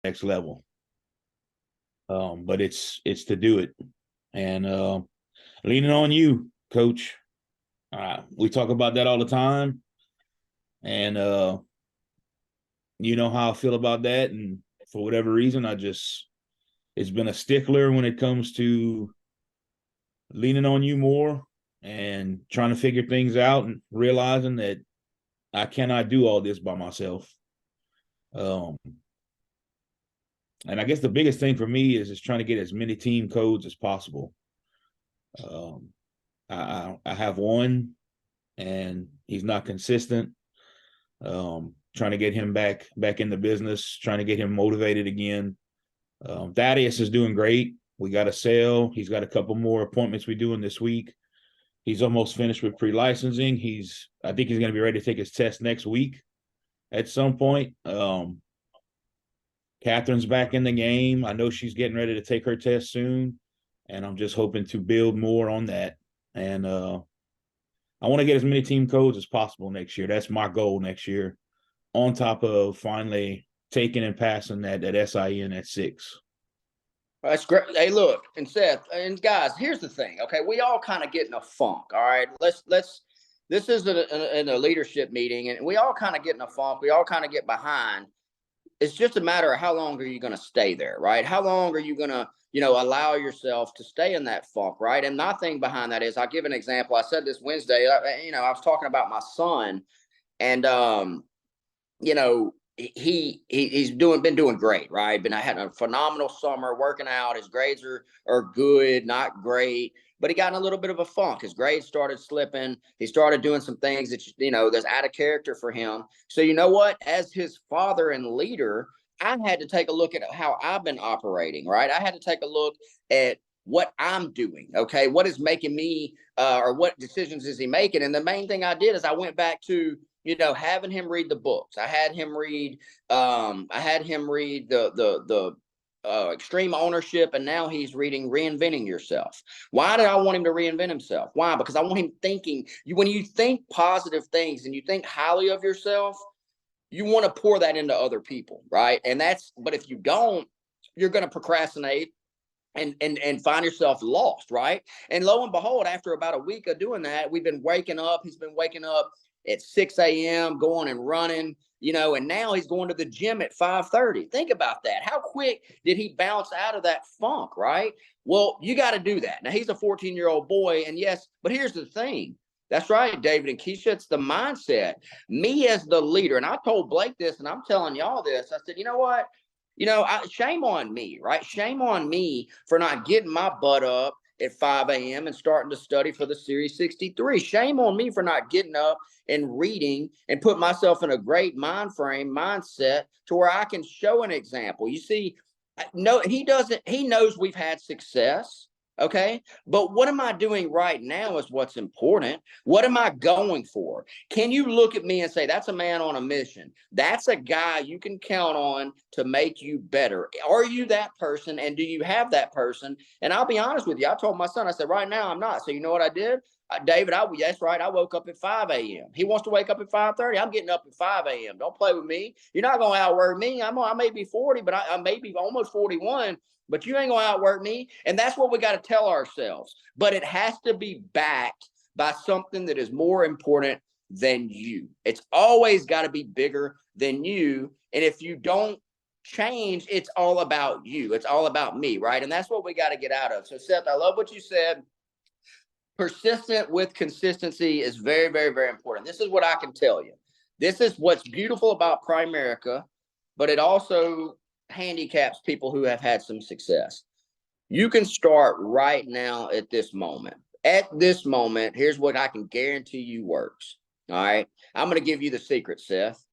next level. But it's to do it, and leaning on you, Coach. We talk about that all the time, and you know how I feel about that. And for whatever reason, it's been a stickler when it comes to leaning on you more and trying to figure things out and realizing that I cannot do all this by myself. Um, and I guess the biggest thing for me is just trying to get as many team codes as possible. Um, I have one, and he's not consistent. Trying to get him back in the business, trying to get him motivated again. Thaddeus is doing great. We got a sale. He's got a couple more appointments we're doing this week. He's almost finished with pre-licensing. I think he's going to be ready to take his test next week at some point. Catherine's back in the game. I know she's getting ready to take her test soon, and I'm just hoping to build more on that. And I want to get as many team codes as possible next year. That's my goal next year, on top of finally taking and passing that SIN at 6. That's great. Hey, look, and Seth, and guys, here's the thing. Okay, we all kind of get in a funk. All right, let's. This is a leadership meeting, and we all kind of get in a funk. We all kind of get behind. It's just a matter of how long are you going to stay there, right? How long are you going to, allow yourself to stay in that funk, right? And my thing behind that is, I'll give an example. I said this Wednesday. I was talking about my son, and he's been doing great, right? Been I had a phenomenal summer working out. His grades are good, not great, but he got in a little bit of a funk. His grades started slipping. He started doing some things that that's out of character for him. So you know what? As his father and leader, I had to take a look at how I've been operating, right? I had to take a look at what I'm doing. Okay, what is making me, or what decisions is he making? And the main thing I did is I went back to having him read the books. I had him read the Extreme Ownership, and now he's reading Reinventing Yourself. Why did I want him to reinvent himself? Why? Because I want him thinking. When you think positive things and you think highly of yourself, you want to pour that into other people, right? But if you don't, you're going to procrastinate and find yourself lost, right? And lo and behold, after about a week of doing that, he's been waking up at 6 a.m., going and running, and now he's going to the gym at 5:30. Think about that. How quick did he bounce out of that funk, right? Well, you got to do that. Now, he's a 14-year-old boy, and yes, but here's the thing. That's right, David and Kesha, it's the mindset. Me as the leader, and I told Blake this, and I'm telling y'all this. I said, you know what? Shame on me, right? Shame on me for not getting my butt up at 5 a.m. and starting to study for the Series 63. Shame on me for not getting up and reading and put myself in a great mindset to where I can show an example. You see, no, he doesn't. He knows we've had success. Okay. But what am I doing right now is what's important. What am I going for? Can you look at me and say, that's a man on a mission? That's a guy you can count on to make you better. Are you that person? And do you have that person? And I'll be honest with you. I told my son, I said, right now I'm not. So you know what I did? David, that's right. I woke up at 5 a.m. He wants to wake up at 5:30. I'm getting up at 5 a.m. Don't play with me. You're not going to outwork me. I may be 40, but I may be almost 41. But you ain't going to outwork me. And that's what we got to tell ourselves. But it has to be backed by something that is more important than you. It's always got to be bigger than you. And if you don't change, it's all about you. It's all about me, right? And that's what we got to get out of. So, Seth, I love what you said. Persistent with consistency is very, very, very important. This is what I can tell you. This is what's beautiful about Primerica, but it also handicaps people who have had some success. You can start right now at this moment. At this moment, here's what I can guarantee you works. All right. I'm going to give you the secret, Seth.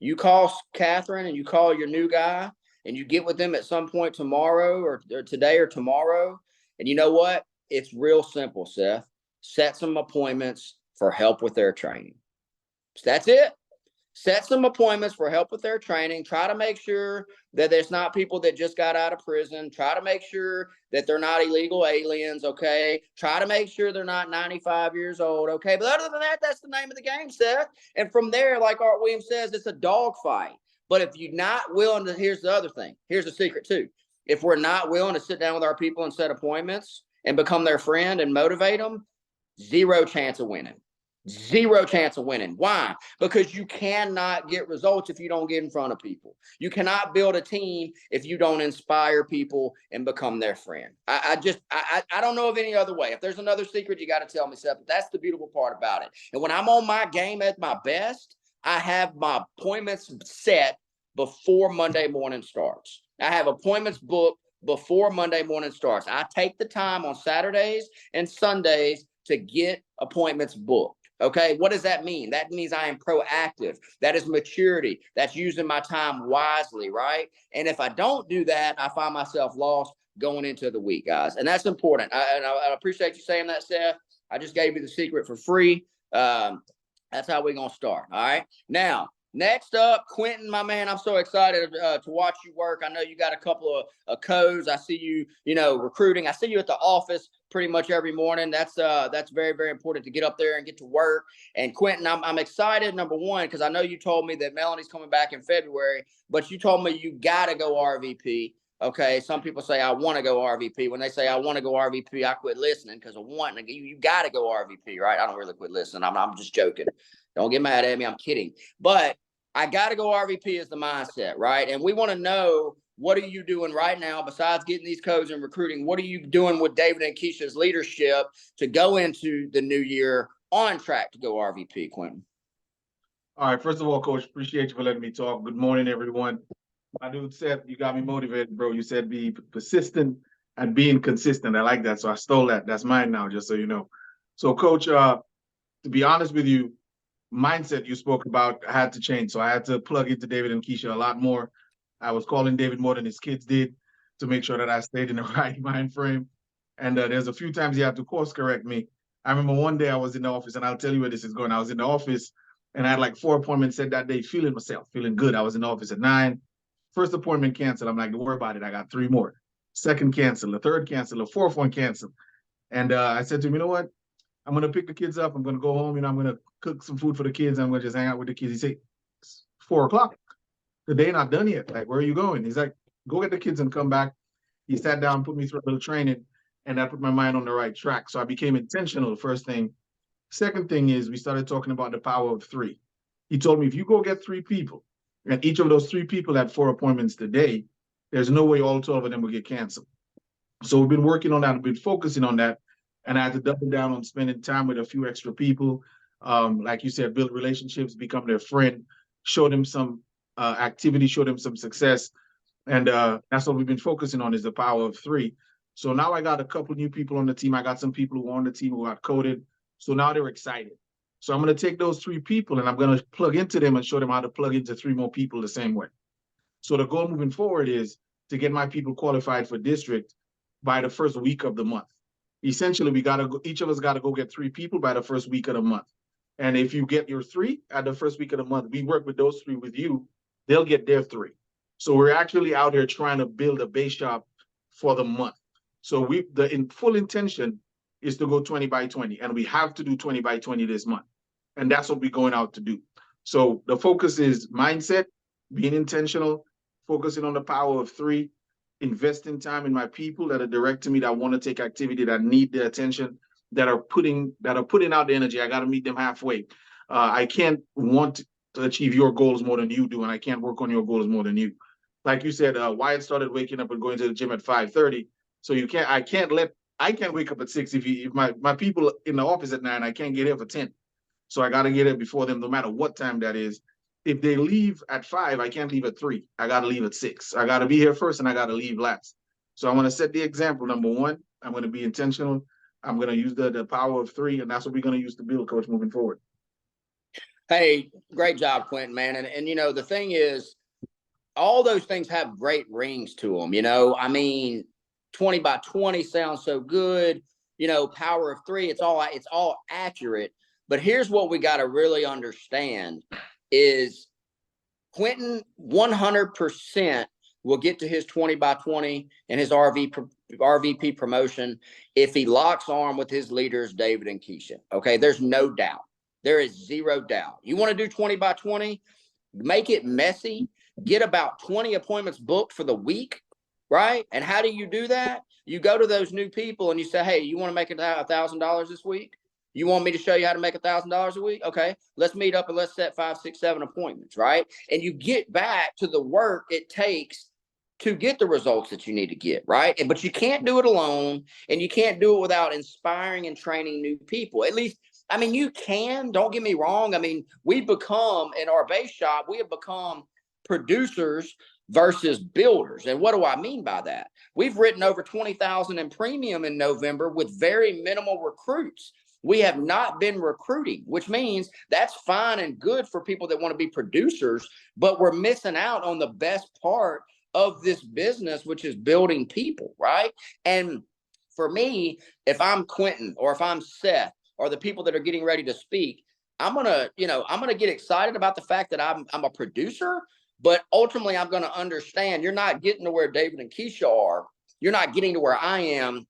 You call Catherine and you call your new guy and you get with them at some point tomorrow or today or tomorrow. And you know what? It's real simple, Seth. Set some appointments for help with their training. So that's it. Set some appointments for help with their training. Try to make sure that there's not people that just got out of prison. Try to make sure that they're not illegal aliens, okay? Try to make sure they're not 95 years old, okay? But other than that, that's the name of the game, Seth. And from there, like Art Williams says, it's a dogfight. But if you're not willing to, here's the other thing. Here's the secret too. If we're not willing to sit down with our people and set appointments and become their friend and motivate them, zero chance of winning. Zero chance of winning. Why? Because you cannot get results if you don't get in front of people. You cannot build a team if you don't inspire people and become their friend. I don't know of any other way. If there's another secret, you got to tell me, Seth. But that's the beautiful part about it. And when I'm on my game at my best, I have my appointments set before Monday morning starts. I have appointments booked before Monday morning starts. I take the time on Saturdays and Sundays to get appointments booked. Okay, what does that mean? That means I am proactive. That is maturity. That's using my time wisely, right? And if I don't do that, I find myself lost going into the week, guys. And that's important. I appreciate you saying that, Seth. I just gave you the secret for free. That's how we're going to start. All right. Now, next up, Quentin, my man, I'm so excited to watch you work. I know you got a couple of codes. I see you, recruiting. I see you at the office pretty much every morning. That's very, very important to get up there and get to work. And Quentin, I'm excited, number one, because I know you told me that Melanie's coming back in February, but you told me you got to go RVP. Okay, some people say I want to go RVP. When they say I want to go RVP, I quit listening because I want to. You got to go RVP, right? I don't really quit listening. I'm just joking. Don't get mad at me. I'm kidding. But I got to go RVP is the mindset, right? And we want to know, what are you doing right now besides getting these codes and recruiting? What are you doing with David and Kesha's leadership to go into the new year on track to go RVP, Quentin? All right. First of all, Coach, appreciate you for letting me talk. Good morning, everyone. My dude Seth, you got me motivated, bro. You said be persistent and being consistent. I like that. So I stole that. That's mine now, just so you know. So, Coach, to be honest with you, mindset you spoke about had to change. So I had to plug into David and Kesha a lot more. I was calling David more than his kids did to make sure that I stayed in the right mind frame. And there's a few times he had to course correct me. I remember one day I was in the office, and I'll tell you where this is going. I was in the office, and I had like 4 appointments set that day, feeling myself, feeling good. I was in the office at 9. First appointment canceled. I'm like, don't worry about it. I got 3 more. Second cancel, the third cancel, the fourth one canceled. And I said to him, you know what? I'm going to pick the kids up. I'm going to go home. I'm going to cook some food for the kids. I'm going to just hang out with the kids. He said, it's 4 o'clock. The day not done yet. Like, where are you going? He's like, go get the kids and come back. He sat down, put me through a little training, and that put my mind on the right track. So I became intentional, the first thing. Second thing is we started talking about the power of 3. He told me, if you go get 3 people, and each of those 3 people had 4 appointments today, there's no way all 12 of them will get canceled. So we've been working on that. We've been focusing on that. And I had to double down on spending time with a few extra people. Like you said, build relationships, become their friend, show them some activity, show them some success. And that's what we've been focusing on, is the power of 3. So now I got a couple new people on the team. I got some people who are on the team who got coded. So now they're excited. So I'm going to take those 3 people and I'm going to plug into them and show them how to plug into 3 more people the same way. So the goal moving forward is to get my people qualified for district by the first week of the month. Essentially, we got to go, each of us got to go get 3 people by the first week of the month. And if you get your 3 at the first week of the month, we work with those 3 with you, they'll get their 3. So we're actually out here trying to build a base shop for the month. So the full intention is to go 20 by 20, and we have to do 20 by 20 this month. And that's what we're going out to do. So the focus is mindset, being intentional, focusing on the power of 3, investing time in my people that are direct to me, that want to take activity, that need the attention, that are putting out the energy. I got to meet them halfway. I can't want to achieve your goals more than you do, and I can't work on your goals more than you. Like you said, Wyatt started waking up and going to the gym at 5:30. So I can't wake up at 6 if my people in the office at 9, I can't get here for 10. So I got to get here before them, no matter what time that is. If they leave at 5, I can't leave at 3. I got to leave at 6. I got to be here first, and I got to leave last. So I want to set the example. Number 1, I'm going to be intentional. I'm going to use the power of 3, and that's what we're going to use to build, Coach, moving forward. Hey, great job, Quentin, man. And the thing is, all those things have great rings to them. I mean, 20 by 20 sounds so good. Power of 3, it's all accurate. But here's what we got to really understand is Quentin 100% will get to his 20 by 20 and his RVP promotion if he locks arm with his leaders, David and Kesha. Okay, there's no doubt. There is zero doubt. You want to do 20 by 20? Make it messy. get about 20 appointments booked for the week, right? And how do you do that? You go to those new people and you say, hey, you want to make $1,000 this week? You want me to show you how to make $1,000 a week? Okay, let's meet up and let's set 5, 6, 7 appointments, right? And you get back to the work it takes to get the results that you need to get, right? But you can't do it alone, and you can't do it without inspiring and training new people. At least, I mean, you can, don't get me wrong. I mean, we've become, in our base shop, we have become producers versus builders. And what do I mean by that? We've written over 20,000 in premium in November with very minimal recruits. We have not been recruiting, which means that's fine and good for people that want to be producers, but we're missing out on the best part of this business, which is building people, right? And for me, if I'm Quentin or if I'm Seth or the people that are getting ready to speak, I'm gonna get excited about the fact that I'm a producer, but ultimately I'm gonna understand you're not getting to where David and Kesha are. You're not getting to where I am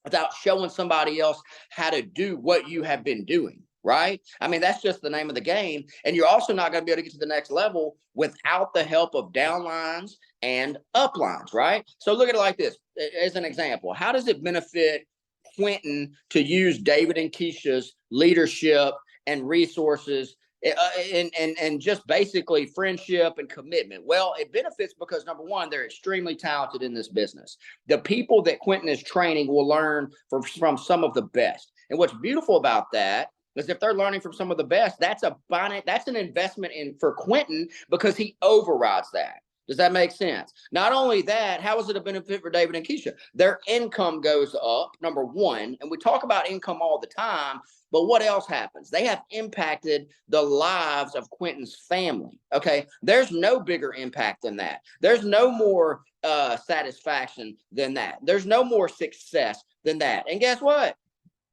without showing somebody else how to do what you have been doing, right? I mean, that's just the name of the game. And you're also not going to be able to get to the next level without the help of downlines and uplines, right? So look at it like this, as an example. How does it benefit Quentin to use David and Kesha's leadership and resources and just basically friendship and commitment? Well, it benefits because, number one, they're extremely talented in this business. The people that Quentin is training will learn from some of the best. And what's beautiful about that is if they're learning from some of the best, that's an investment in for Quentin because he overrides that. Does that make sense? Not only that, how is it a benefit for David and Kesha? Their income goes up, number one, and we talk about income all the time, but what else happens? They have impacted the lives of Quentin's family, okay? There's no bigger impact than that. There's no more satisfaction than that. There's no more success than that. And guess what?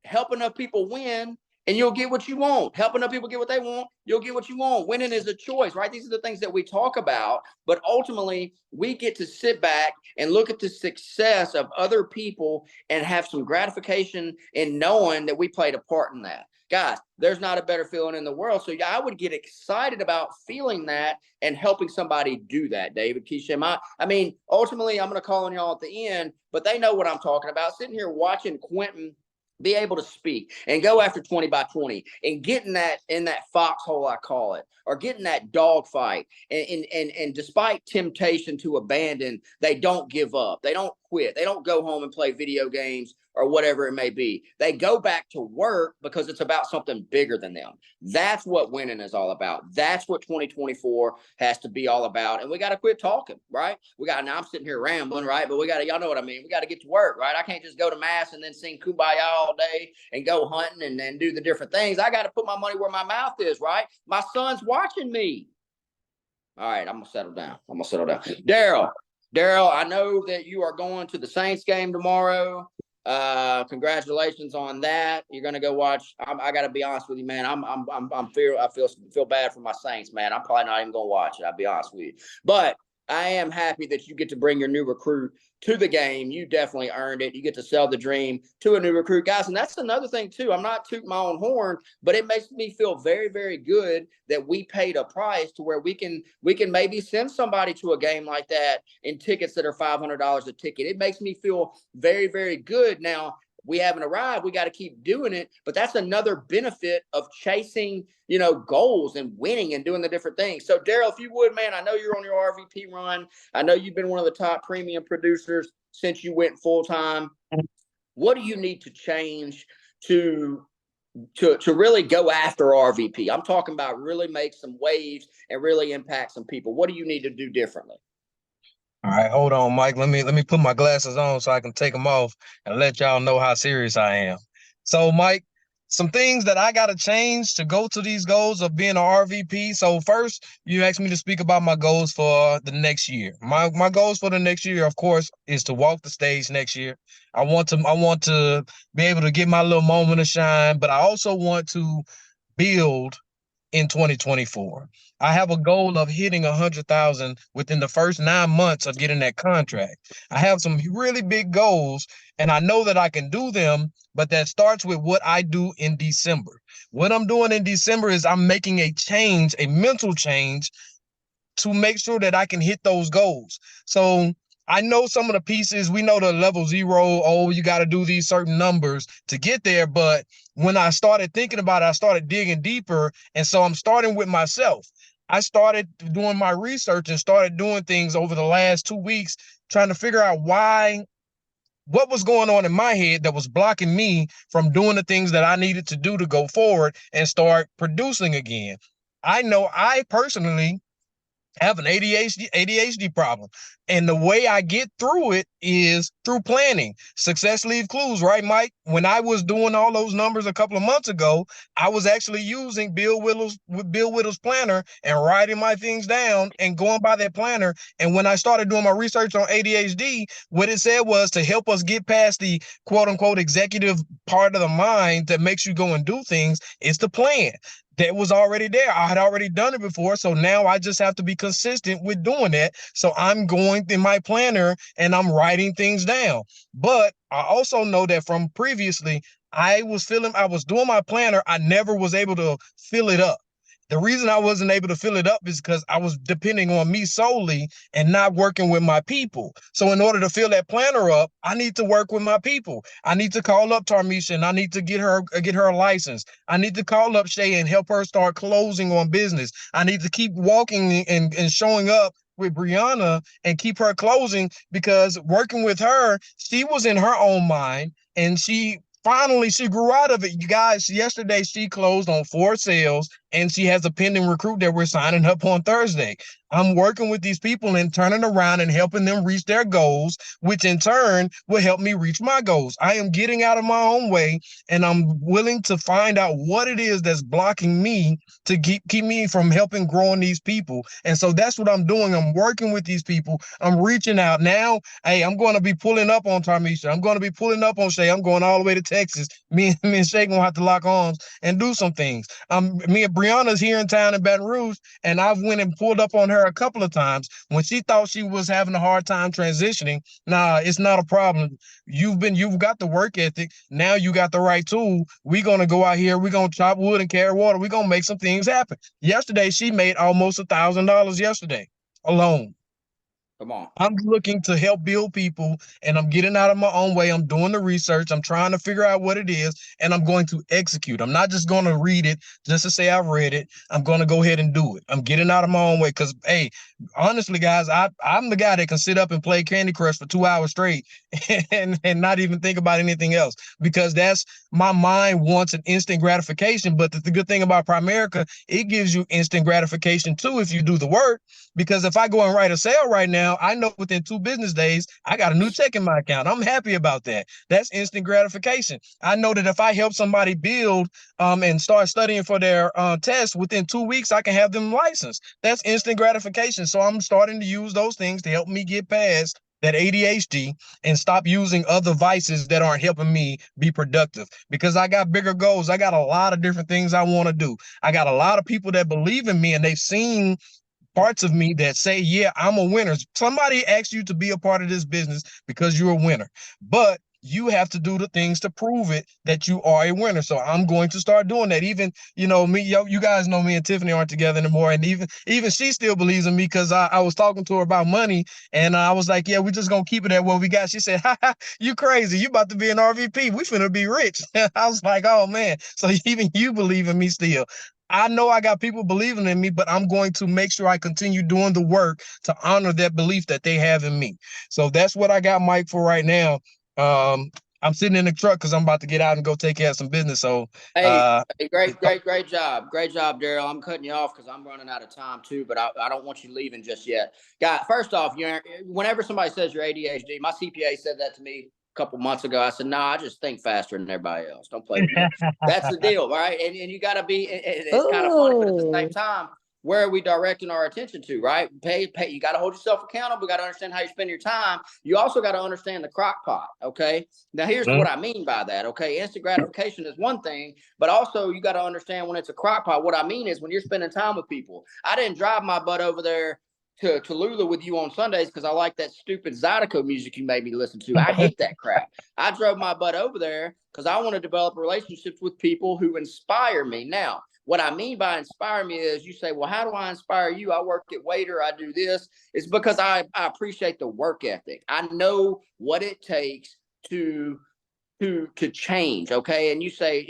Help enough people win and you'll get what you want. Help enough people get what they want, you'll get what you want. Winning is a choice, right? These are the things that we talk about, but ultimately we get to sit back and look at the success of other people and have some gratification in knowing that we played a part in that. Guys, there's not a better feeling in the world. So I would get excited about feeling that and helping somebody do that, David, Kesha. I mean, ultimately, I'm going to call on y'all at the end, but they know what I'm talking about. Sitting here watching Quentin be able to speak and go after 20 by 20 and get in that foxhole, I call it, or getting that dog fight. And despite temptation to abandon, they don't give up. They don't quit. They don't go home and play video games or whatever it may be. They go back to work because it's about something bigger than them. That's what winning is all about. That's what 2024 has to be all about. And we got to quit talking, right? Now I'm sitting here rambling, right? But y'all know what I mean. We got to get to work, right? I can't just go to mass and then sing Kumbaya all day and go hunting and then do the different things. I got to put my money where my mouth is, right? My son's watching me. All right, I'm going to settle down. Daryl, I know that you are going to the Saints game tomorrow. Congratulations on that. You're gonna go watch. I gotta be honest with you, man. I feel bad for my Saints, man. I'm probably not even gonna watch it. I'll be honest with you, but I am happy that you get to bring your new recruit to the game. You definitely earned it. You get to sell the dream to a new recruit, guys. And that's another thing too. I'm not tooting my own horn, but it makes me feel very, very good that we paid a price to where we can maybe send somebody to a game like that in tickets that are $500 a ticket. It makes me feel very, very good. Now, we haven't arrived. We got to keep doing it. But that's another benefit of chasing, goals and winning and doing the different things. So, Daryl, if you would, man, I know you're on your RVP run. I know you've been one of the top premium producers since you went full time. What do you need to change to really go after RVP? I'm talking about really make some waves and really impact some people. What do you need to do differently? All right, hold on, Mike. Let me put my glasses on so I can take them off and let y'all know how serious I am. So, Mike, some things that I got to change to go to these goals of being an RVP. So first, you asked me to speak about my goals for the next year. My goals for the next year, of course, is to walk the stage next year. I want to be able to get my little moment of shine, but I also want to build in 2024. I have a goal of hitting 100,000 within the first 9 months of getting that contract. I have some really big goals, and I know that I can do them, but that starts with what I do in December. What I'm doing in December is I'm making a change, a mental change to make sure that I can hit those goals. So I know some of the pieces. We know the level 0. Oh, you got to do these certain numbers to get there. But when I started thinking about it, I started digging deeper. And so I'm starting with myself. I started doing my research and started doing things over the last 2 weeks, trying to figure out what was going on in my head that was blocking me from doing the things that I needed to do to go forward and start producing again. I know I personally have an ADHD problem. And the way I get through it is through planning. Success leave clues, right, Mike? When I was doing all those numbers a couple of months ago, I was actually using Bill Whittle's planner and writing my things down and going by that planner. And when I started doing my research on ADHD, what it said was to help us get past the quote unquote executive part of the mind that makes you go and do things, is the plan. That was already there. I had already done it before. So now I just have to be consistent with doing that. So I'm going in my planner and I'm writing things down. But I also know that from previously, I was doing my planner. I never was able to fill it up. The reason I wasn't able to fill it up is because I was depending on me solely and not working with my people. So in order to fill that planner up, I need to work with my people. I need to call up Tarmisha and I need to get her a license. I need to call up Shay and help her start closing on business. I need to keep walking and showing up with Brianna and keep her closing, because working with her, she was in her own mind and she grew out of it. You guys, yesterday she closed on 4 sales and she has a pending recruit that we're signing up on Thursday. I'm working with these people and turning around and helping them reach their goals, which in turn will help me reach my goals. I am getting out of my own way and I'm willing to find out what it is that's blocking me to keep me from helping growing these people. And so that's what I'm doing. I'm working with these people. I'm reaching out now. Hey, I'm going to be pulling up on Tarmisha. I'm going to be pulling up on Shay. I'm going all the way to Texas. Me and Shay gonna have to lock arms and do some things. Me and Brianna's here in town in Baton Rouge, and I've went and pulled up on her a couple of times when she thought she was having a hard time transitioning. Nah, it's not a problem. You've got the work ethic. Now you got the right tool. We're gonna go out here. We're gonna chop wood and carry water. We're gonna make some things happen. Yesterday, she made almost $1,000 yesterday alone. Come on. I'm looking to help build people, and I'm getting out of my own way. I'm doing the research. I'm trying to figure out what it is, and I'm going to execute. I'm not just going to read it just to say I've read it. I'm going to go ahead and do it. I'm getting out of my own way because, hey, honestly, guys, I'm the guy that can sit up and play Candy Crush for 2 hours straight and not even think about anything else, because that's my mind wants an instant gratification. But the good thing about Primerica, it gives you instant gratification too if you do the work. Because if I go and write a sale right now, I know within 2 business days, I got a new check in my account. I'm happy about that. That's instant gratification. I know that if I help somebody build and start studying for their test, within 2 weeks, I can have them licensed. That's instant gratification. So I'm starting to use those things to help me get past that ADHD and stop using other vices that aren't helping me be productive, because I got bigger goals. I got a lot of different things I want to do. I got a lot of people that believe in me and they've seen parts of me that say, yeah, I'm a winner. Somebody asked you to be a part of this business because you're a winner, but you have to do the things to prove it that you are a winner. So I'm going to start doing that. Even, me, you guys know me and Tiffany aren't together anymore. And even she still believes in me, because I was talking to her about money and I was like, yeah, we're just going to keep it at what we got. She said, you crazy. You about to be an RVP. We finna be rich. I was like, oh man. So even you believe in me still. I know I got people believing in me, but I'm going to make sure I continue doing the work to honor that belief that they have in me. So that's what I got Mike for right now. I'm sitting in the truck because I'm about to get out and go take care of some business. So hey, great job. Great job, Daryl. I'm cutting you off because I'm running out of time too, but I don't want you leaving just yet. Guy, first off, whenever somebody says you're ADHD, my CPA said that to me a couple months ago. I said, no, I just think faster than everybody else. Don't play with me. That's the deal, right? And you got to be, it's kind of funny, but at the same time, where are we directing our attention to, right? Pay. You got to hold yourself accountable. You got to understand how you spend your time. You also got to understand the crock pot, okay? Now, here's what I mean by that, okay? Instant gratification is one thing, but also you got to understand when it's a crock pot. What I mean is when you're spending time with people. I didn't drive my butt over there to Tallulah with you on Sundays because I like that stupid Zydeco music you made me listen to. I hate that crap. I drove my butt over there because I want to develop relationships with people who inspire me. Now, What I mean by inspire me is you say, well, how do I inspire you? I work at Waiter, I do this. It's because I appreciate the work ethic. I know what it takes to change. Okay. And you say,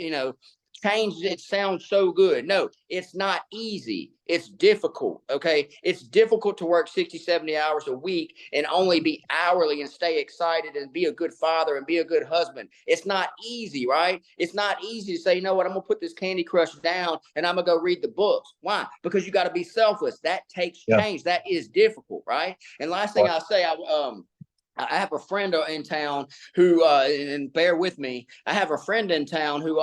change, it sounds so good. No, it's not easy. It's difficult. Okay. It's difficult to work 60, 70 hours a week and only be hourly and stay excited and be a good father and be a good husband. It's not easy, right? It's not easy to say, you know what, I'm going to put this Candy Crush down and I'm going to go read the books. Why? Because you got to be selfless. That takes change. That is difficult, right? And last thing I'll say, I have a friend in town who, and bear with me, I have a friend in town who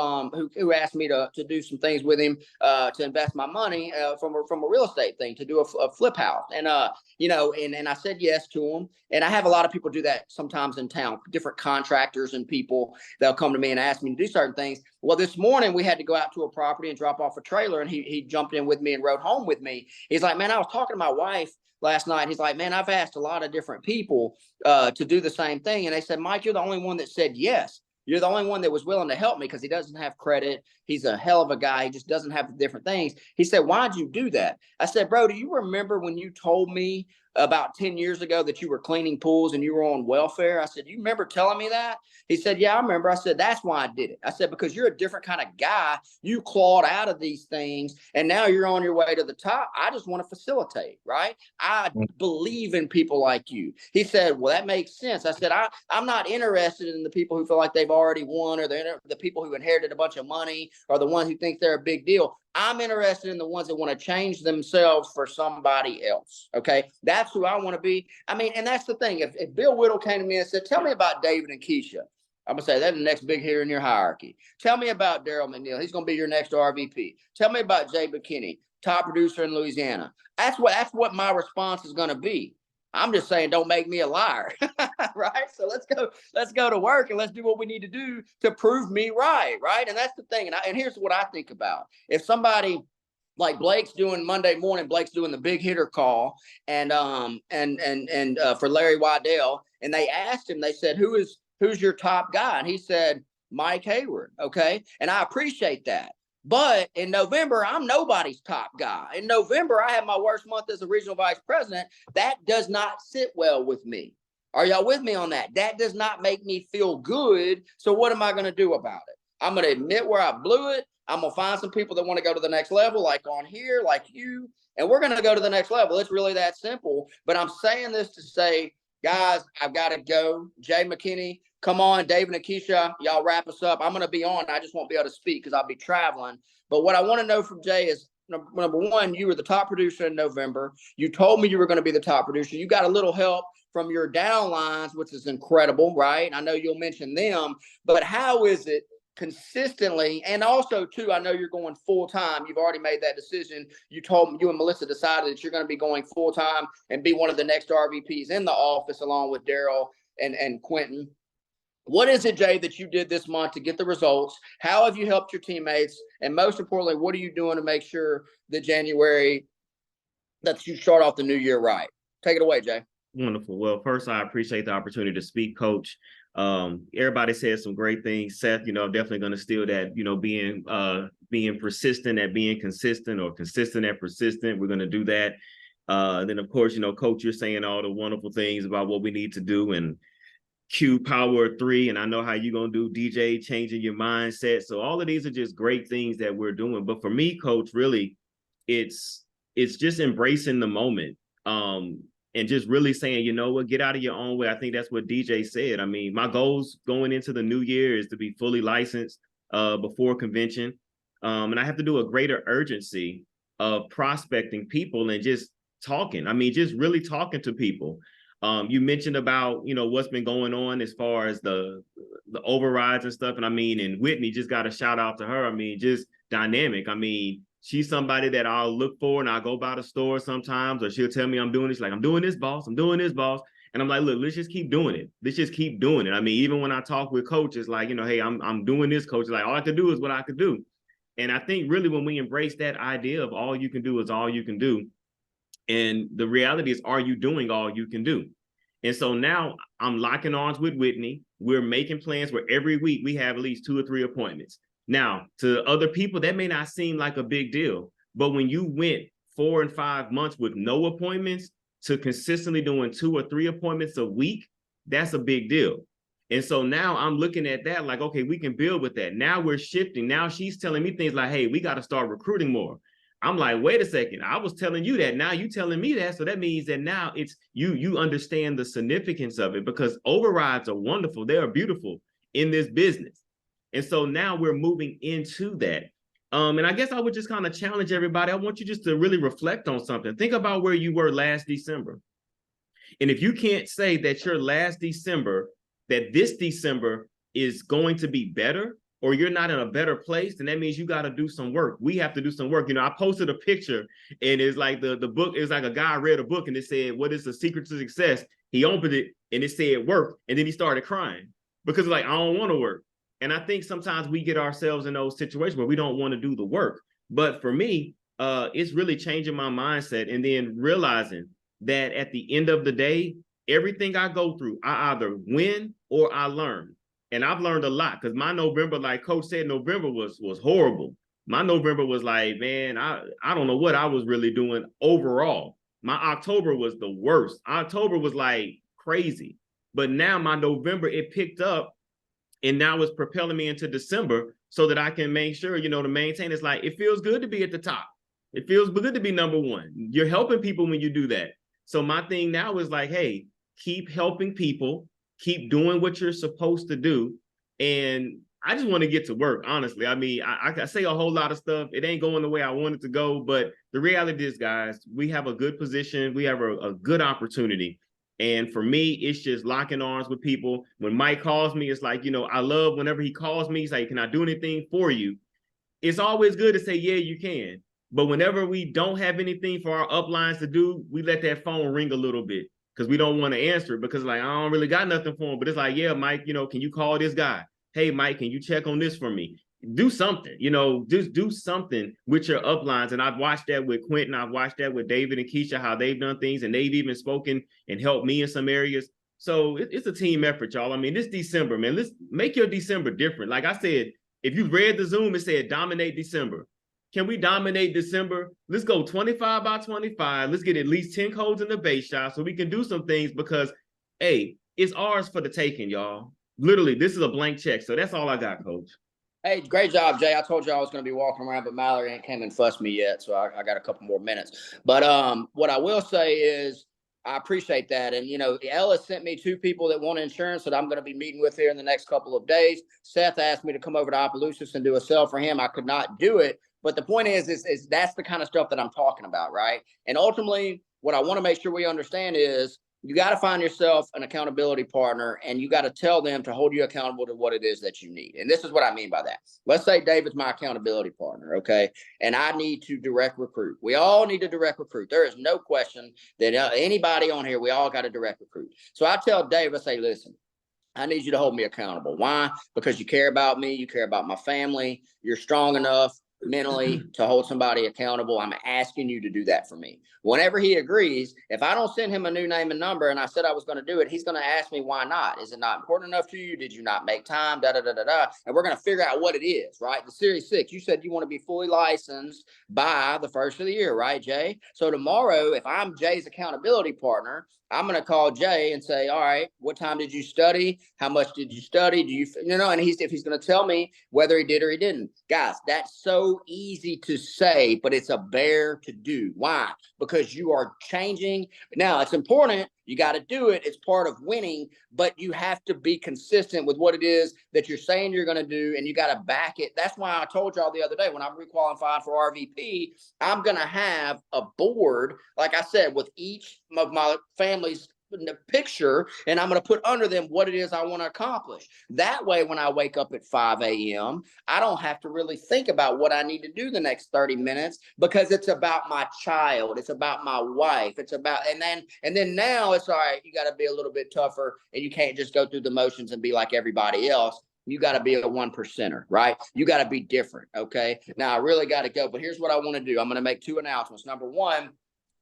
asked me to do some things with him, to invest my money, from a real estate thing, to do a flip house. And, and I said yes to him. And I have a lot of people do that sometimes in town, different contractors and people, they'll come to me and ask me to do certain things. Well, this morning we had to go out to a property and drop off a trailer, and he jumped in with me and rode home with me. He's like, man, I was talking to my wife last night. He's like, man, I've asked a lot of different people to do the same thing. And they said, Mike, you're the only one that said yes. You're the only one that was willing to help me, because he doesn't have credit. He's a hell of a guy. He just doesn't have the different things. He said, why'd you do that? I said, bro, do you remember when you told me about 10 years ago that you were cleaning pools and you were on welfare? I said, you remember telling me that? He said, yeah, I remember. I said, that's why I did it. I said, because you're a different kind of guy. You clawed out of these things and now you're on your way to the top. I just want to facilitate, right? I believe in people like you. He said, well, that makes sense. I said, I'm not interested in the people who feel like they've already won, or the people who inherited a bunch of money, or the ones who think they're a big deal. I'm interested in the ones that want to change themselves for somebody else. Okay. That's who I want to be. I mean, and that's the thing. If Bill Whittle came to me and said, tell me about David and Kesha, I'm going to say, that's the next big hitter in your hierarchy. Tell me about Daryl McNeil. He's going to be your next RVP. Tell me about Jay McKinney, top producer in Louisiana. That's what my response is going to be. I'm just saying, don't make me a liar. Right. So let's go to work and let's do what we need to do to prove me right. Right. And that's the thing. And here's what I think about. If somebody like Blake's doing Monday morning, Blake's doing the big hitter call and for Larry Waddell, and they asked him, they said, who's your top guy? And he said, Mike Heyward. Okay. And I appreciate that. But in November, I'm nobody's top guy. In November, I have my worst month as a regional vice president. That does not sit well with me. Are y'all with me on that? That does not make me feel good. So what am I going to do about it? I'm going to admit where I blew it. I'm going to find some people that want to go to the next level, like on here, like you, and we're going to go to the next level. It's really that simple. But I'm saying this to say, guys, I've got to go. Jay McKinney, come on. David and Kesha, y'all wrap us up. I'm going to be on. I just won't be able to speak because I'll be traveling. But what I want to know from Jay is, number one, you were the top producer in November. You told me you were going to be the top producer. You got a little help from your downlines, which is incredible, right? I know you'll mention them, but how is it consistently? And also, too, I know you're going full time. You've already made that decision. You told me, you and Melissa decided that you're going to be going full time and be one of the next RVPs in the office, along with Daryl and Quentin. What is it, Jay, that you did this month to get the results? How have you helped your teammates? And most importantly, what are you doing to make sure that January, that you start off the new year right? Take it away, Jay. Wonderful. Well, first, I appreciate the opportunity to speak, Coach. Everybody said some great things. Seth, I'm definitely going to steal that, being persistent at being consistent, or consistent at persistent. We're going to do that. Then, of course, Coach, you're saying all the wonderful things about what we need to do, and Q Power 3. And I know how you're going to do DJ, changing your mindset. So all of these are just great things that we're doing. But for me, Coach, really, it's just embracing the moment. And just really saying, you know what, get out of your own way. I think that's what DJ said. I mean, my goals going into the new year is to be fully licensed before convention. And I have to do a greater urgency of prospecting people and just talking. I mean, just really talking to people. You mentioned about, what's been going on as far as the overrides and stuff. And I mean, and Whitney, just got a shout out to her. I mean, just dynamic. I mean, she's somebody that I'll look for, and I'll go by the store sometimes, or she'll tell me I'm doing this. Like, I'm doing this, boss. I'm doing this, boss. And I'm like, look, let's just keep doing it. Let's just keep doing it. I mean, even when I talk with coaches, like, hey, I'm doing this, coach. Like, all I can do is what I could do. And I think really when we embrace that idea of all you can do is all you can do, and the reality is, are you doing all you can do? And so now I'm locking arms with Whitney. We're making plans where every week we have at least 2 or 3 appointments. Now, to other people, that may not seem like a big deal, but when you went 4 and 5 months with no appointments to consistently doing 2 or 3 appointments a week, that's a big deal. And so now I'm looking at that like, okay, we can build with that. Now we're shifting. Now she's telling me things like, hey, we got to start recruiting more. I'm like, wait a second. I was telling you that. Now you telling me that. So that means that now it's you understand the significance of it, because overrides are wonderful. They are beautiful in this business. And so now we're moving into that. And I guess I would just kind of challenge everybody. I want you just to really reflect on something. Think about where you were last December. And if you can't say that your last December, that this December is going to be better, or you're not in a better place, then that means you got to do some work. We have to do some work. You know, I posted a picture, and it's like the book is like a guy read a book and it said, what is the secret to success? He opened it and it said work. And then he started crying because like, I don't want to work. And I think sometimes we get ourselves in those situations where we don't want to do the work. But for me, it's really changing my mindset and then realizing that at the end of the day, everything I go through, I either win or I learn. And I've learned a lot, because my November, like Coach said, November was horrible. My November was like, man, I don't know what I was really doing overall. My October was the worst. October was like crazy. But now my November, it picked up, and now it's propelling me into December so that I can make sure, you know, to maintain. It's like, it feels good to be at the top. It feels good to be number one. You're helping people when you do that. So my thing now is like, hey, keep helping people, keep doing what you're supposed to do. And I just want to get to work, honestly. I mean, I say a whole lot of stuff. It ain't going the way I want it to go. But the reality is, guys, we have a good position. We have a good opportunity. And for me, it's just locking arms with people. When Mike calls me, it's like, you know, I love whenever he calls me, he's like, can I do anything for you? It's always good to say, yeah, you can. But whenever we don't have anything for our uplines to do, we let that phone ring a little bit, because we don't want to answer it, because like, I don't really got nothing for him. But it's like, yeah, Mike, you know, can you call this guy? Hey, Mike, can you check on this for me? Do something, you know, just do something with your uplines. And I've watched that with Quentin. I've watched that with David and Kesha, how they've done things, and they've even spoken and helped me in some areas. So it's a team effort, y'all. I mean, this December, man, let's make your December different. Like I said, if you read the Zoom, it said dominate December. Can we dominate December? Let's go 25 by 25. Let's get at least 10 codes in the base shot so we can do some things, because, hey, it's ours for the taking, y'all. Literally, this is a blank check. So that's all I got, Coach. Hey, great job, Jay. I told you I was going to be walking around, but Mallory ain't came and fussed me yet, so I got a couple more minutes. But what I will say is I appreciate that. And, you know, Ellis sent me 2 people that want insurance that I'm going to be meeting with here in the next couple of days. Seth asked me to come over to Opelousas and do a sell for him. I could not do it. But the point is that's the kind of stuff that I'm talking about, right? And ultimately, what I want to make sure we understand is you got to find yourself an accountability partner, and you got to tell them to hold you accountable to what it is that you need. And this is what I mean by that. Let's say David's my accountability partner, okay? And I need to direct recruit. We all need to direct recruit. There is no question that anybody on here, we all got to direct recruit. So I tell Dave, I say, listen, I need you to hold me accountable. Why? Because you care about me. You care about my family. You're strong enough mentally to hold somebody accountable. I'm asking you to do that for me. Whenever he agrees, if I don't send him a new name and number and I said I was going to do it, he's going to ask me why not. Is it not important enough to you? Did you not make time? Da da da da da. And we're going to figure out what it is, right? The Series 6, you said you want to be fully licensed by the first of the year, right, Jay? So tomorrow, if I'm Jay's accountability partner, I'm going to call Jay and say, all right, what time did you study? How much did you study? Do you know, and if he's going to tell me whether he did or he didn't. Guys, that's so easy to say, but it's a bear to do. Why? Because you are changing. Now, it's important. You got to do it. It's part of winning, but you have to be consistent with what it is that you're saying you're going to do, and you got to back it. That's why I told y'all the other day when I'm requalified for RVP, I'm going to have a board, like I said, with each of my family's picture, and I'm going to put under them what it is I want to accomplish. That way, when I wake up at 5 a.m., I don't have to really think about what I need to do the next 30 minutes, because it's about my child. It's about my wife. It's about, and then now it's all right. You got to be a little bit tougher, and you can't just go through the motions and be like everybody else. You got to be a 1%er, right? You got to be different. Okay. Now I really got to go, but here's what I want to do. I'm going to make 2 announcements. Number one,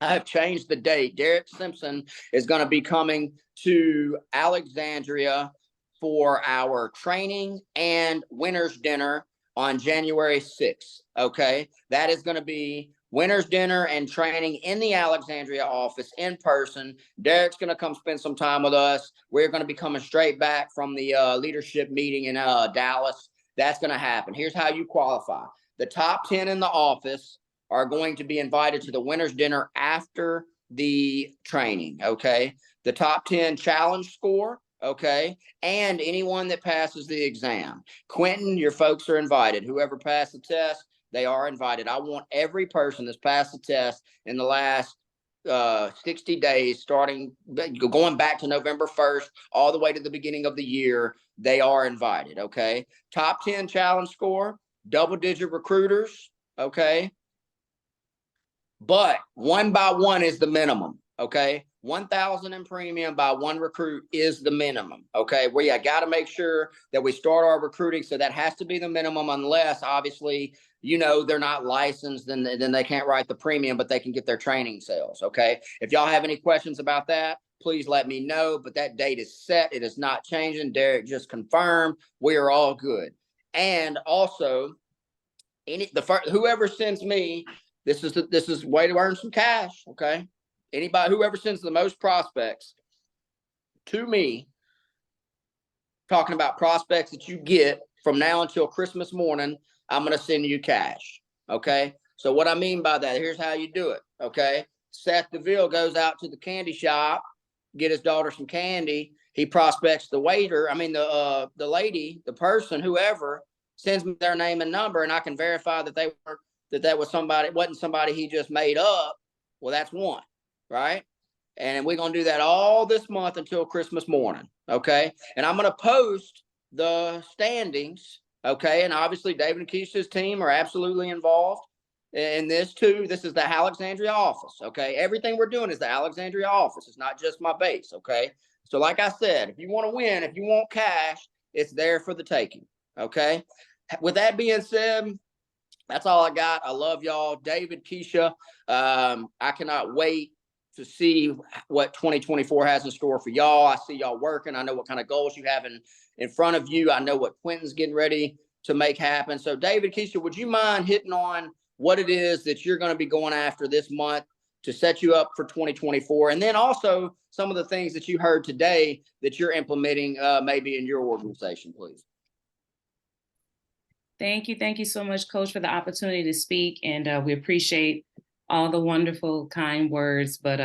I have changed the date. Derek Simpson is going to be coming to Alexandria for our training and winner's dinner on January 6th. Okay. That is going to be winner's dinner and training in the Alexandria office in person. Derek's going to come spend some time with us. We're going to be coming straight back from the leadership meeting in Dallas. That's going to happen. Here's how you qualify. The top 10 in the office are going to be invited to the winner's dinner after the training. Okay. The top 10 challenge score. Okay. And anyone that passes the exam. Quentin, your folks are invited. Whoever passed the test, they are invited. I want every person that's passed the test in the last 60 days, starting going back to November 1st, all the way to the beginning of the year, they are invited. Okay. Top 10 challenge score, double-digit recruiters. Okay. But 1 by 1 is the minimum. Okay. 1,000 in premium by 1 recruit is the minimum. Okay. We got to make sure that we start our recruiting. So that has to be the minimum, unless obviously, they're not licensed, then they can't write the premium, but they can get their training sales. Okay. If y'all have any questions about that, please let me know. But that date is set. It is not changing. Derek just confirmed. We are all good. And also, whoever sends me, this is a way to earn some cash. Okay. Whoever sends the most prospects to me, talking about prospects that you get from now until Christmas morning, I'm going to send you cash. Okay. So what I mean by that, here's how you do it. Okay. Seth DeVille goes out to the candy shop, get his daughter some candy. He prospects the waiter. The lady, the person, whoever sends me their name and number, and I can verify that that wasn't somebody he just made up. Well, that's one. Right. And we're going to do that all this month until Christmas morning. Okay. And I'm going to post the standings. Okay. And obviously David and Kesha's team are absolutely involved in this too. This is the Alexandria office. Okay. Everything we're doing is the Alexandria office. It's not just my base. Okay. So like I said, if you want to win, if you want cash, it's there for the taking. Okay. With that being said, that's all I got. I love y'all. David, Kesha, I cannot wait to see what 2024 has in store for y'all. I see y'all working. I know what kind of goals you have in front of you. I know what Quentin's getting ready to make happen. So David, Kesha, would you mind hitting on what it is that you're going to be going after this month to set you up for 2024? And then also some of the things that you heard today that you're implementing maybe in your organization, please. Thank you. Thank you so much, Coach, for the opportunity to speak. And we appreciate all the wonderful, kind words. But,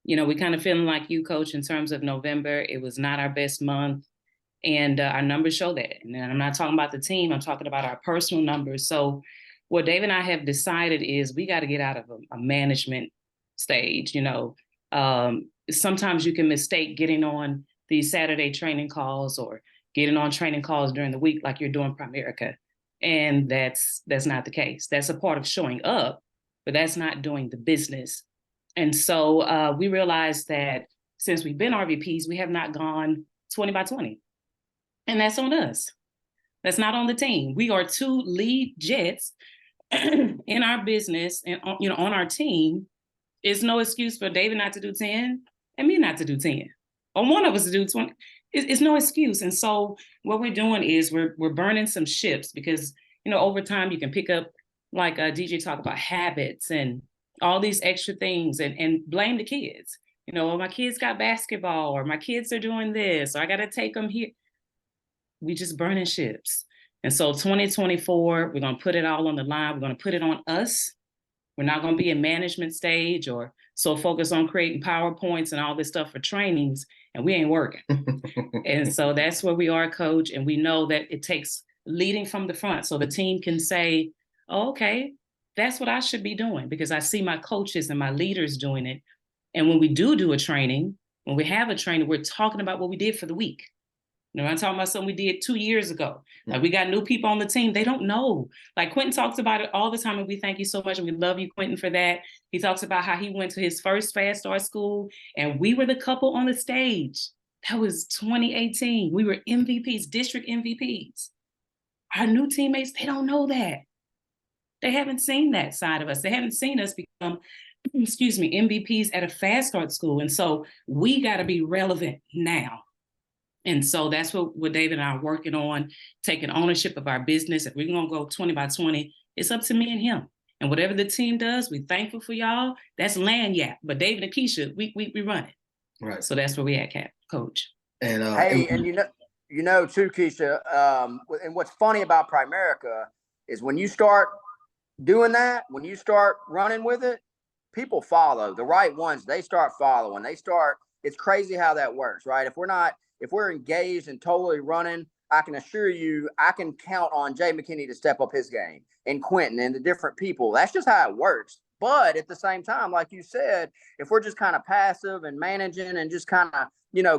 we kind of feeling like you, Coach, in terms of November. It was not our best month. And our numbers show that. And I'm not talking about the team. I'm talking about our personal numbers. So what Dave and I have decided is we got to get out of a management stage. Sometimes you can mistake getting on these Saturday training calls or getting on training calls during the week like you're doing Primerica. And that's not the case. That's a part of showing up, but that's not doing the business. And so we realized that since we've been RVPs, we have not gone 20 by 20. And that's on us. That's not on the team. We are 2 lead jets in our business and on our team. It's no excuse for David not to do 10 and me not to do 10. Or one of us to do 20. It's no excuse. And so what we're doing is we're burning some ships because, over time you can pick up, like DJ talked about, habits and all these extra things and blame the kids. Well, my kids got basketball or my kids are doing this or I got to take them here. We just burning ships. And so 2024, we're going to put it all on the line. We're going to put it on us. We're not going to be in management stage or so focused on creating PowerPoints and all this stuff for trainings, and we ain't working. And so that's where we are, Coach. And we know that it takes leading from the front so the team can say, oh, okay, that's what I should be doing because I see my coaches and my leaders doing it. And when we do a training, when we have a training, we're talking about what we did for the week. I'm talking about something we did 2 years ago. Like we got new people on the team. They don't know. Like Quentin talks about it all the time. And we thank you so much. And we love you, Quentin, for that. He talks about how he went to his first Fast Start school and we were the couple on the stage. That was 2018. We were MVPs, district MVPs. Our new teammates, they don't know that. They haven't seen that side of us. They haven't seen us become, MVPs at a Fast Start school. And so we got to be relevant now. And so that's what David and I are working on, taking ownership of our business. If we're going to go 20 by 20, it's up to me and him. And whatever the team does, we're thankful for y'all. That's land but David and Kesha, we run it. Right. So that's where we at, Coach. And hey, and you know too, Kesha, and what's funny about Primerica is when you start doing that, when you start running with it, people follow. The right ones, they start following. It's crazy how that works, right? If we're engaged and totally running, I can assure you, I can count on Jay McKinney to step up his game, and Quentin and the different people. That's just how it works. But at the same time, like you said, if we're just kind of passive and managing and just kind of,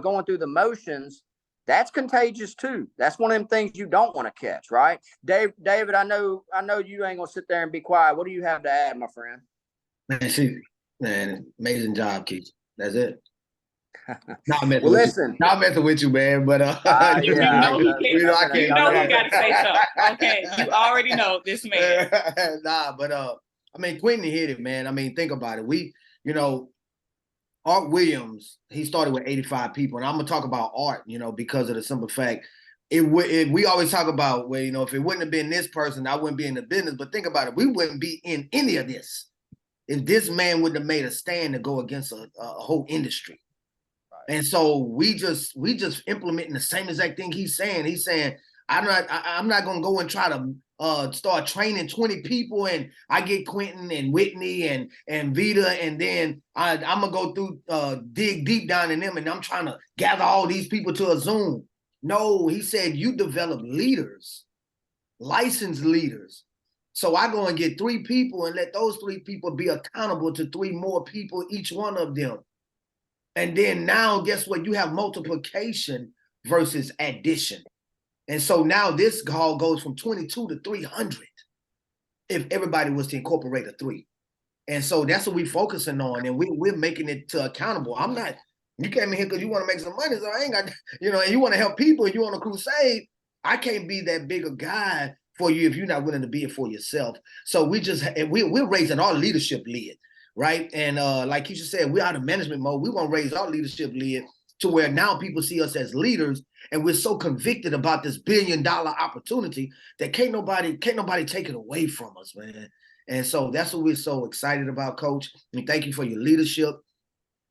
going through the motions, that's contagious too. That's one of them things you don't want to catch, right? David, I know you ain't gonna sit there and be quiet. What do you have to add, my friend? Man, amazing job, Keith. That's it. Not messing Well, with listen. you. Not messing with you, man. But yeah, you know he got to say something. Okay, you already know this man. But I mean, Quentin hit it, man. I mean, think about it. Art Williams, he started with 85 people, and I'm gonna talk about Art, because of the simple fact, we always talk about, well, if it wouldn't have been this person, I wouldn't be in the business. But think about it, we wouldn't be in any of this if this man wouldn't have made a stand to go against a whole industry. And so we just implementing the same exact thing he's saying. He's saying, I'm not gonna go and try to start training 20 people, and I get Quentin and Whitney and Vita, and then I'm gonna go through dig deep down in them, and I'm trying to gather all these people to a Zoom. No, he said you develop leaders, licensed leaders. So I go and get 3 people and let those 3 people be accountable to 3 more people, each one of them. And then now, guess what? You have multiplication versus addition. And so now this call goes from 22 to 300 if everybody was to incorporate a 3. And so that's what we're focusing on. And we're making it to accountable. You came in here because you want to make some money. So I ain't got, and you want to help people and you on a crusade. I can't be that big a guy for you if you're not willing to be it for yourself. So we're raising our leadership lid. Right. And like you just said, we're out of management mode. We want to raise our leadership lid to where now people see us as leaders, and we're so convicted about this $1 billion opportunity that can't nobody take it away from us, man. And so that's what we're so excited about, Coach. We thank you for your leadership.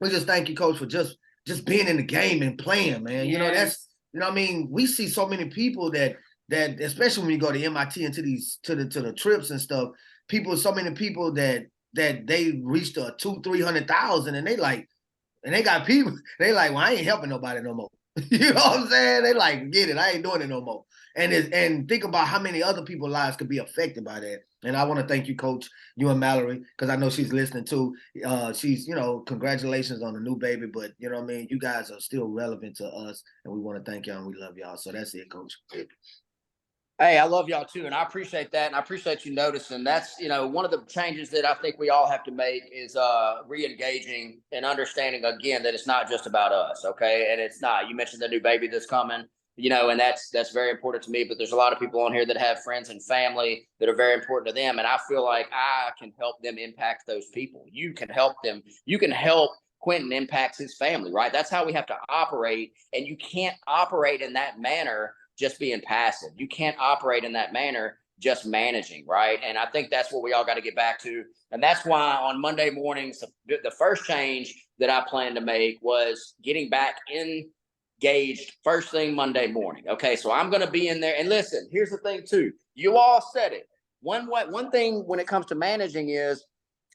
We just thank you, Coach, for just being in the game and playing, man. Yes. What I mean? We see so many people that especially when you go to MIT and to the trips and stuff, so many people that they reached a 200,000-300,000, and they got people, they like, well, I ain't helping nobody no more. You know what I'm saying? They like, forget it, I ain't doing it no more. And think about how many other people's lives could be affected by that. And I want to thank you, Coach, you and Mallory, because I know she's listening too. She's, congratulations on the new baby, but you know what I mean? You guys are still relevant to us, and we want to thank y'all and we love y'all. So that's it, Coach. Hey, I love y'all too, and I appreciate that, and I appreciate you noticing. That's, one of the changes that I think we all have to make is re-engaging and understanding again that it's not just about us, okay? And it's not. You mentioned the new baby that's coming, and that's very important to me. But there's a lot of people on here that have friends and family that are very important to them, and I feel like I can help them impact those people. You can help them. You can help Quentin impact his family, right? That's how we have to operate, and you can't operate in that manner just being passive. You can't operate in that manner just managing, right? And I think that's what we all got to get back to. And that's why on Monday mornings, the first change that I plan to make was getting back engaged first thing Monday morning. Okay, so I'm going to be in there. And listen, here's the thing too. You all said it. One thing when it comes to managing is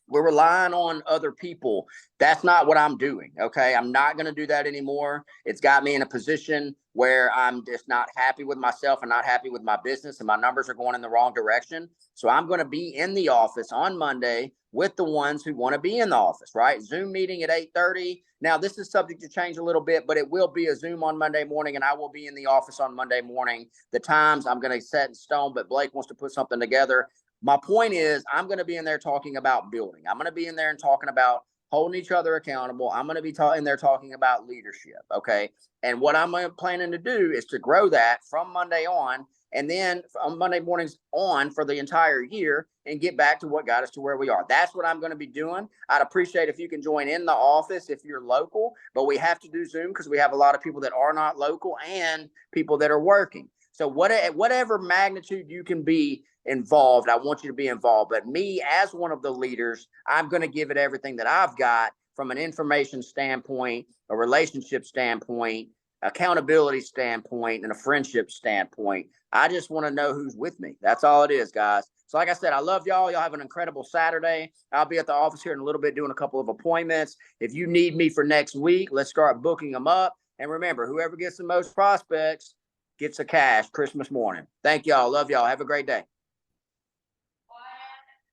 we're relying on other people. That's not what I'm doing. Okay. I'm not going to do that anymore. It's got me in a position where I'm just not happy with myself and not happy with my business, and my numbers are going in the wrong direction. So I'm going to be in the office on Monday with the ones who want to be in the office, right? Zoom meeting at 8:30. Now this is subject to change a little bit, but it will be a Zoom on Monday morning, and I will be in the office on Monday morning. The times I'm going to set in stone, but Blake wants to put something together. My point is, I'm going to be in there talking about building. I'm going to be in there and talking about holding each other accountable. I'm going to be in there talking about leadership. Okay. And what I'm planning to do is to grow that from Monday on and then on Monday mornings on for the entire year and get back to what got us to where we are. That's what I'm going to be doing. I'd appreciate if you can join in the office if you're local, but we have to do Zoom because we have a lot of people that are not local and people that are working. So whatever magnitude you can be involved, I want you to be involved. But me, as one of the leaders, I'm going to give it everything that I've got from an information standpoint, a relationship standpoint, accountability standpoint, and a friendship standpoint. I just want to know who's with me. That's all it is, guys. So like I said, I love y'all. Y'all have an incredible Saturday. I'll be at the office here in a little bit doing a couple of appointments. If you need me for next week, let's start booking them up. And remember, whoever gets the most prospects gets a cash Christmas morning. Thank y'all. Love y'all. Have a great day.